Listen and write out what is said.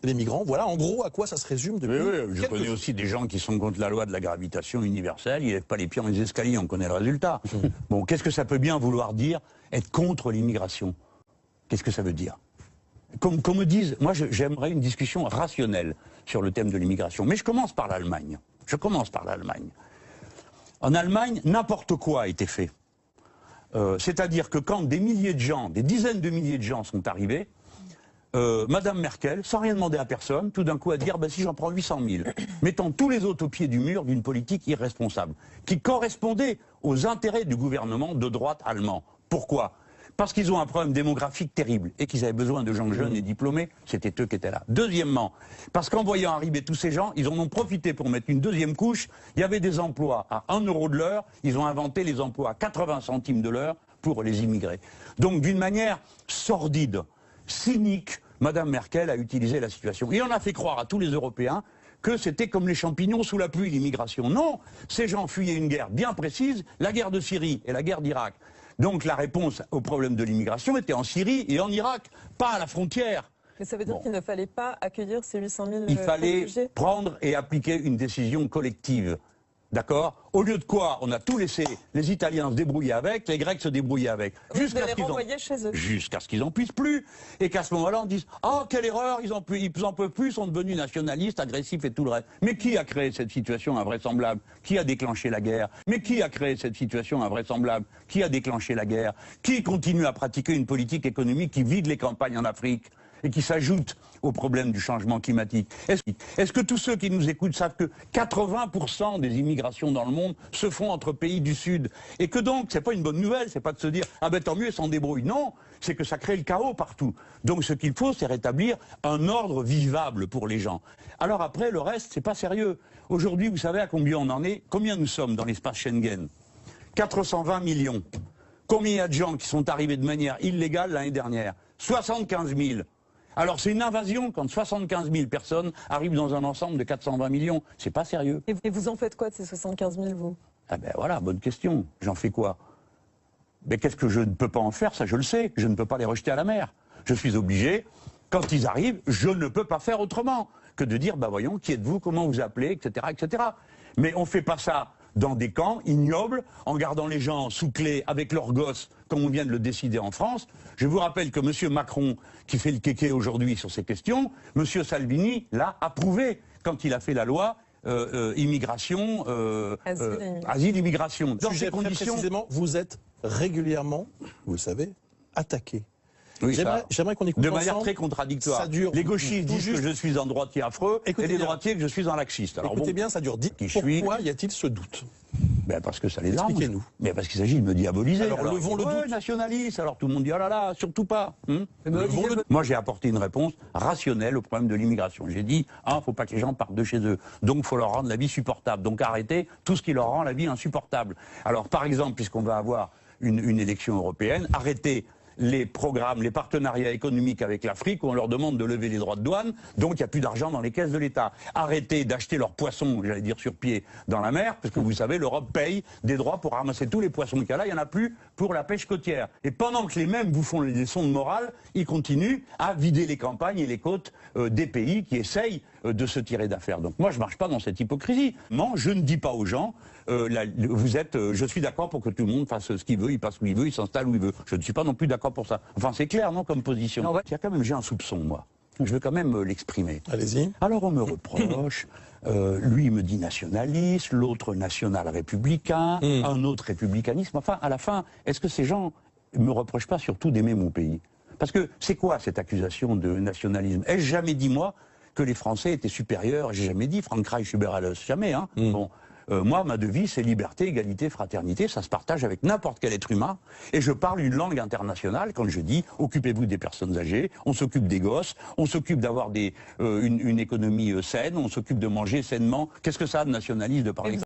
les migrants. Voilà en gros à quoi ça se résume depuis je connais aussi des gens qui sont contre la loi de la gravitation universelle, ils ne lèvent pas les pieds dans les escaliers, on connaît le résultat. Bon, qu'est-ce que ça peut bien vouloir dire être contre l'immigration? Qu'est-ce que ça veut dire? Qu'on me dise, moi j'aimerais une discussion rationnelle sur le thème de l'immigration, mais je commence par l'Allemagne. En Allemagne, n'importe quoi a été fait. C'est-à-dire que quand des milliers de gens, des dizaines de milliers de gens sont arrivés, Madame Merkel, sans rien demander à personne, tout d'un coup à dire si j'en prends 800 000, mettant tous les autres au pied du mur d'une politique irresponsable, qui correspondait aux intérêts du gouvernement de droite allemand. Pourquoi? Parce qu'ils ont un problème démographique terrible et qu'ils avaient besoin de gens jeunes et diplômés, c'était eux qui étaient là. Deuxièmement, parce qu'en voyant arriver tous ces gens, ils en ont profité pour mettre une deuxième couche. Il y avait des emplois à 1 euro de l'heure, ils ont inventé les emplois à 80 centimes de l'heure pour les immigrés. Donc d'une manière sordide, cynique, Madame Merkel a utilisé la situation. Et on a fait croire à tous les Européens que c'était comme les champignons sous la pluie, l'immigration. Non, ces gens fuyaient une guerre bien précise, la guerre de Syrie et la guerre d'Irak. Donc la réponse au problème de l'immigration était en Syrie et en Irak, pas à la frontière. Mais ça veut dire qu'il ne fallait pas accueillir ces 800 000 Il fallait réfugiés. prendre et appliquer une décision collective. D'accord? Au lieu de quoi, on a tout laissé les Italiens se débrouiller avec, les Grecs se débrouiller avec. Jusqu'à ce qu'ils en puissent plus. Et qu'à ce moment-là, on dise « Ah, quelle erreur, ils en peuvent plus, ils sont devenus nationalistes, agressifs et tout le reste. » Mais qui a créé cette situation invraisemblable? Qui a déclenché la guerre? Mais qui a créé cette situation invraisemblable? Qui a déclenché la guerre? Qui continue à pratiquer une politique économique qui vide les campagnes en Afrique et qui s'ajoute au problème du changement climatique? Est-ce que tous ceux qui nous écoutent savent que 80% des immigrations dans le monde se font entre pays du Sud? Et que donc, c'est pas une bonne nouvelle, c'est pas de se dire « Ah ben tant mieux, ils s'en débrouillent ». Non, c'est que ça crée le chaos partout. Donc ce qu'il faut, c'est rétablir un ordre vivable pour les gens. Alors après, le reste, c'est pas sérieux. Aujourd'hui, vous savez à combien on en est? Combien nous sommes dans l'espace Schengen? 420 millions. Combien il y a de gens qui sont arrivés de manière illégale l'année dernière? 75 000. Alors c'est une invasion quand 75 000 personnes arrivent dans un ensemble de 420 millions. C'est pas sérieux. Et vous en faites quoi de ces 75 000, vous? Ah ben voilà, bonne question. J'en fais quoi? Mais qu'est-ce que je ne peux pas en faire? Ça je le sais. Je ne peux pas les rejeter à la mer. Je suis obligé, quand ils arrivent, je ne peux pas faire autrement que de dire, voyons, qui êtes-vous, comment vous appelez, etc., etc. Mais on fait pas ça dans des camps ignobles, en gardant les gens sous clé avec leurs gosses, comme on vient de le décider en France. Je vous rappelle que M. Macron, qui fait le kéké aujourd'hui sur ces questions, M. Salvini l'a approuvé quand il a fait la loi immigration, asile, immigration. Dans ces conditions, précisément, vous êtes régulièrement, vous le savez, attaqué. Oui, j'aimerais qu'on écoute de manière très contradictoire. Les gauchistes disent que je suis un droitier affreux, et les droitiers que je suis un laxiste. Alors écoutez bien, ça dure. Pourquoi y a-t-il ce doute? Parce que ça les arrange. Expliquez-nous. Mais parce qu'il s'agit de me diaboliser. Alors levons le doute. Nationaliste, alors tout le monde dit oh là là, surtout pas. Moi j'ai apporté une réponse rationnelle au problème de l'immigration. J'ai dit faut pas que les gens partent de chez eux. Donc il faut leur rendre la vie supportable. Donc arrêtez tout ce qui leur rend la vie insupportable. Alors par exemple, puisqu'on va avoir une élection européenne, arrêtez les programmes, les partenariats économiques avec l'Afrique où on leur demande de lever les droits de douane, donc il n'y a plus d'argent dans les caisses de l'État. Arrêtez d'acheter leurs poissons, j'allais dire sur pied, dans la mer, parce que vous savez, l'Europe paye des droits pour ramasser tous les poissons qu'il y a là, il n'y en a plus pour la pêche côtière. Et pendant que les mêmes vous font les leçons de morale, ils continuent à vider les campagnes et les côtes des pays qui essayent de se tirer d'affaire. Donc moi je ne marche pas dans cette hypocrisie. Non, je ne dis pas aux gens, je suis d'accord pour que tout le monde fasse ce qu'il veut, il passe où il veut, il s'installe où il veut. Je ne suis pas non plus d'accord pour ça. Enfin c'est clair, non, comme position. Non, il y a quand même, j'ai un soupçon, moi. Je veux quand même l'exprimer. Allez-y. Alors on me reproche, lui il me dit nationaliste, l'autre national-républicain, un autre républicanisme. Enfin, à la fin, est-ce que ces gens ne me reprochent pas surtout d'aimer mon pays? Parce que c'est quoi cette accusation de nationalisme? Ai-je jamais dit, moi, que les Français étaient supérieurs? J'ai jamais dit Frankreich über alles, jamais. Hein. Bon. Moi, ma devise, c'est liberté, égalité, fraternité. Ça se partage avec n'importe quel être humain. Et je parle une langue internationale quand je dis occupez-vous des personnes âgées, on s'occupe des gosses, on s'occupe d'avoir une économie saine, on s'occupe de manger sainement. Qu'est-ce que ça a de nationaliste de parler